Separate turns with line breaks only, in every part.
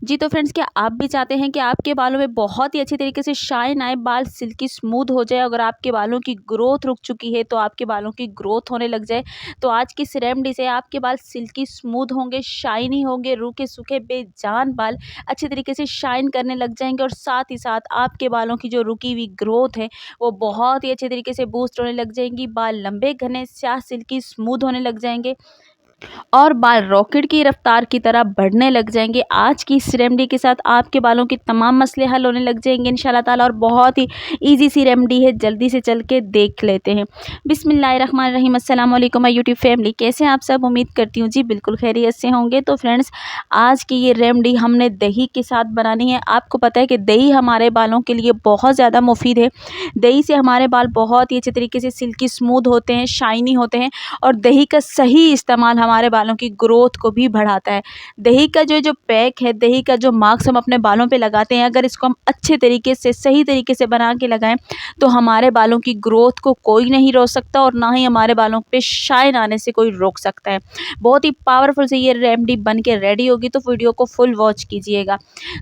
जी तो फ्रेंड्स, क्या आप भी चाहते हैं कि आपके बालों में बहुत ही अच्छी तरीके से शाइन आए, बाल सिल्की स्मूथ हो जाए? अगर आपके बालों की ग्रोथ रुक चुकी है तो आपके बालों की ग्रोथ होने लग जाए, तो आज की इस रेमेडी से आपके बाल सिल्की स्मूथ होंगे, शाइनी होंगे, रूखे सूखे बेजान बाल अच्छी तरीके से शाइन करने लग जाएंगे। और साथ ही साथ आपके बालों की जो रुकी हुई ग्रोथ है वो बहुत ही अच्छे तरीके से बूस्ट होने लग जाएंगी। बाल लंबे घने स्याह सिल्की स्मूथ होने लग जाएंगे और बाल रॉकेट की रफ्तार की तरह बढ़ने लग जाएंगे। आज की इस रेमेडी के साथ आपके बालों के तमाम मसले हल होने लग जाएंगे इंशाल्लाह ताला। और बहुत ही इजी सी रेमेडी है, जल्दी से चल के देख लेते हैं। बिस्मिल्लाहिर्रहमानिर्रहीम। अस्सलाम वालेकुम माय यूट्यूब फैमिली, कैसे हैं आप सब? उम्मीद करती हूँ जी बिल्कुल खैरियत से होंगे। तो फ्रेंड्स, आज की ये रेमेडी हमने दही के साथ बनानी है। आपको पता है कि दही हमारे बालों के लिए बहुत ज़्यादा मुफीद है। दही से हमारे बाल बहुत ही अच्छे तरीके से सिल्की स्मूथ होते हैं, शाइनी होते हैं। और दही का सही इस्तेमाल हमारे बालों की ग्रोथ को भी बढ़ाता है। दही का जो पैक है, दही का जो मास्क हम अपने बालों पे लगाते हैं, अगर इसको हम अच्छे तरीके से सही तरीके से बना के लगाएं तो हमारे बालों की ग्रोथ को कोई नहीं रोक सकता और ना ही हमारे बालों पे शाइन आने से कोई रोक सकता है। बहुत ही पावरफुल से ये रेमेडी बन के रेडी होगी, तो वीडियो को फुल वॉच कीजिएगा।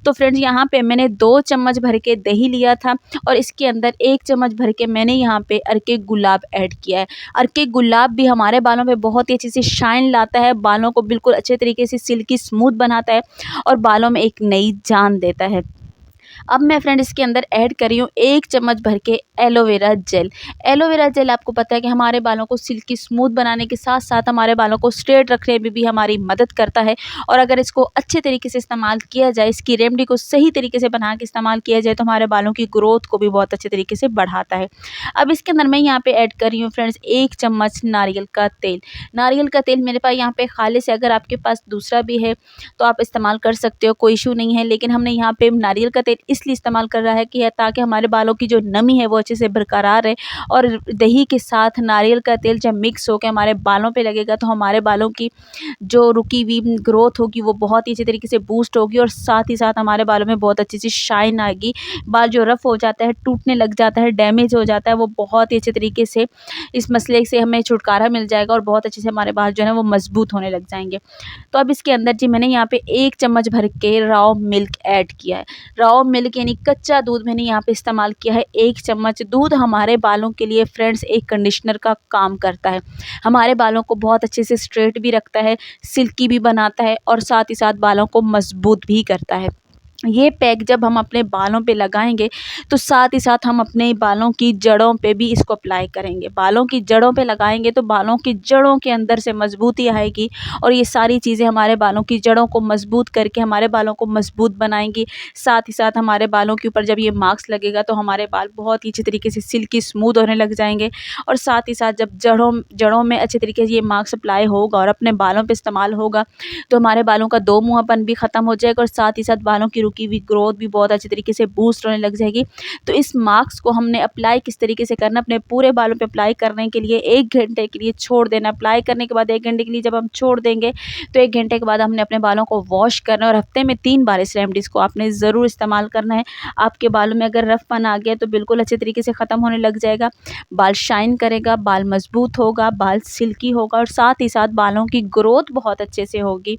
तो फ्रेंड्स, यहाँ पे मैंने 2 चम्मच भर के दही लिया था और इसके अंदर 1 चम्मच भर के मैंने यहाँ पे अर्के गुलाब ऐड किया है। अर्के गुलाब भी हमारे बालों पे बहुत ही अच्छी सी शाइन लाता है, बालों को बिल्कुल अच्छे तरीके से सिल्की स्मूथ बनाता है और बालों में एक नई जान देता है। अब मैं फ्रेंड इसके अंदर ऐड कर रही हूँ 1 चम्मच भर के एलोवेरा जेल। एलोवेरा जेल आपको पता है कि हमारे बालों को सिल्की स्मूथ बनाने के साथ साथ हमारे बालों को स्ट्रेट रखने में भी हमारी मदद करता है। और अगर इसको अच्छे तरीके से इस्तेमाल किया जाए, इसकी रेमेडी को सही तरीके से बना के इस्तेमाल किया जाए, तो हमारे बालों की ग्रोथ को भी बहुत अच्छे तरीके से बढ़ाता है। अब इसके अंदर मैं यहाँ पे ऐड कर रही हूँ फ्रेंड्स 1 चम्मच नारियल का तेल। नारियल का तेल मेरे पास यहाँ पे खालिस है, अगर आपके पास दूसरा भी है तो आप इस्तेमाल कर सकते हो, कोई इशू नहीं है। लेकिन हमने यहाँ पे नारियल का तेल इसलिए इस्तेमाल कर रहा है कि ताकि हमारे बालों की जो नमी है वो अच्छे से बरकरार रहे। और दही के साथ नारियल का तेल जब मिक्स होकर हमारे बालों पे लगेगा तो हमारे बालों की जो रुकी हुई ग्रोथ होगी वो बहुत ही अच्छे तरीके से बूस्ट होगी और साथ ही साथ हमारे बालों में बहुत अच्छी सी शाइन आएगी। बाल जो रफ हो जाता है, टूटने लग जाता है, डैमेज हो जाता है, वो बहुत ही अच्छे तरीके से इस मसले से हमें छुटकारा मिल जाएगा और बहुत अच्छे से हमारे बाल जो है वो मजबूत होने लग जाएंगे। तो अब इसके अंदर जी मैंने यहाँ पे 1 चम्मच भर के रॉ मिल्क ऐड किया है। रॉ मिल्क यानी कच्चा दूध मैंने यहाँ पे इस्तेमाल किया है 1 चम्मच। दूध हमारे बालों के लिए फ्रेंड्स एक कंडीशनर का काम करता है। हमारे बालों को बहुत अच्छे से स्ट्रेट भी रखता है, सिल्की भी बनाता है और साथ ही साथ बालों को मजबूत भी करता है। ये पैक जब हम अपने बालों पे लगाएंगे तो साथ ही साथ हम अपने बालों की जड़ों पे भी इसको अप्लाई करेंगे। बालों की जड़ों पे लगाएंगे तो बालों की जड़ों के अंदर से मजबूती आएगी और ये सारी चीज़ें हमारे बालों की जड़ों को मजबूत करके हमारे बालों को मजबूत बनाएंगी। साथ ही साथ हमारे बालों के ऊपर जब ये मास्क लगेगा तो हमारे बाल बहुत ही अच्छे तरीके से सिल्की स्मूथ होने लग जाएंगे। और साथ ही साथ जब जड़ों में अच्छे तरीके से ये मास्क अप्लाई होगा और अपने बालों पर इस्तेमाल होगा तो हमारे बालों का दो मुँहापन भी ख़त्म हो जाएगा और साथ ही साथ बालों की रुकी हुई ग्रोथ भी बहुत अच्छी तरीके से बूस्ट होने लग जाएगी। तो इस मास्क को हमने अप्लाई किस तरीके से करना, अपने पूरे बालों पे अप्लाई करने के लिए 1 घंटे के लिए छोड़ देना। अप्लाई करने के बाद 1 घंटे के लिए जब हम छोड़ देंगे तो 1 घंटे के बाद हमने अपने बालों को वॉश करना है और हफ्ते में 3 बार इस रेमेडीज़ को आपने ज़रूर इस्तेमाल करना है। आपके बालों में अगर रफपन आ गया तो बिल्कुल अच्छे तरीके से ख़त्म होने लग जाएगा, बाल शाइन करेगा, बाल मजबूत होगा, बाल सिल्की होगा और साथ ही साथ बालों की ग्रोथ बहुत अच्छे से होगी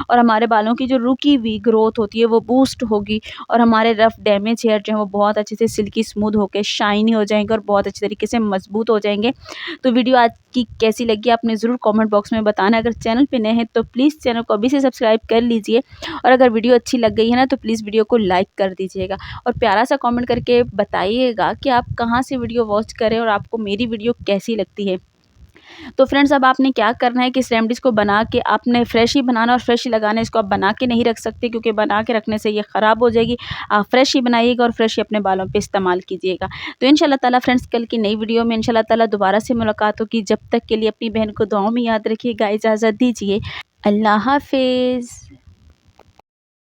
और हमारे बालों की जो रुकी हुई ग्रोथ होती है वो बूस्ट होगी और हमारे रफ डैमेज हेयर जो है वो बहुत अच्छे से सिल्की स्मूथ होकर शाइनी हो जाएंगे और बहुत अच्छे तरीके से मजबूत हो जाएंगे। तो वीडियो आज की कैसी लगी आपने ज़रूर कमेंट बॉक्स में बताना। अगर चैनल पे नए हैं तो प्लीज़ चैनल को अभी से सब्सक्राइब कर लीजिए और अगर वीडियो अच्छी लग गई है ना तो प्लीज़ वीडियो को लाइक कर दीजिएगा और प्यारा सा कमेंट करके बताइएगा कि आप कहाँ से वीडियो वॉच करें और आपको मेरी वीडियो कैसी लगती है। तो फ्रेंड्स, अब आपने क्या करना है कि इस रेमेडीज़ को बना के आपने फ्रेश ही बनाना और फ्रेश ही लगाना है। इसको आप बना के नहीं रख सकते क्योंकि बना के रखने से ये ख़राब हो जाएगी। आप फ्रेश ही बनाइएगा और फ्रेश ही अपने बालों पे इस्तेमाल कीजिएगा। तो इंशाल्लाह ताला फ्रेंड्स, कल की नई वीडियो में इंशाल्लाह ताला दोबारा से मुलाकात होगी। जब तक के लिए अपनी बहन को दुआओं में याद रखिएगा। इजाज़त दीजिए। अल्लाह हाफ़िज़।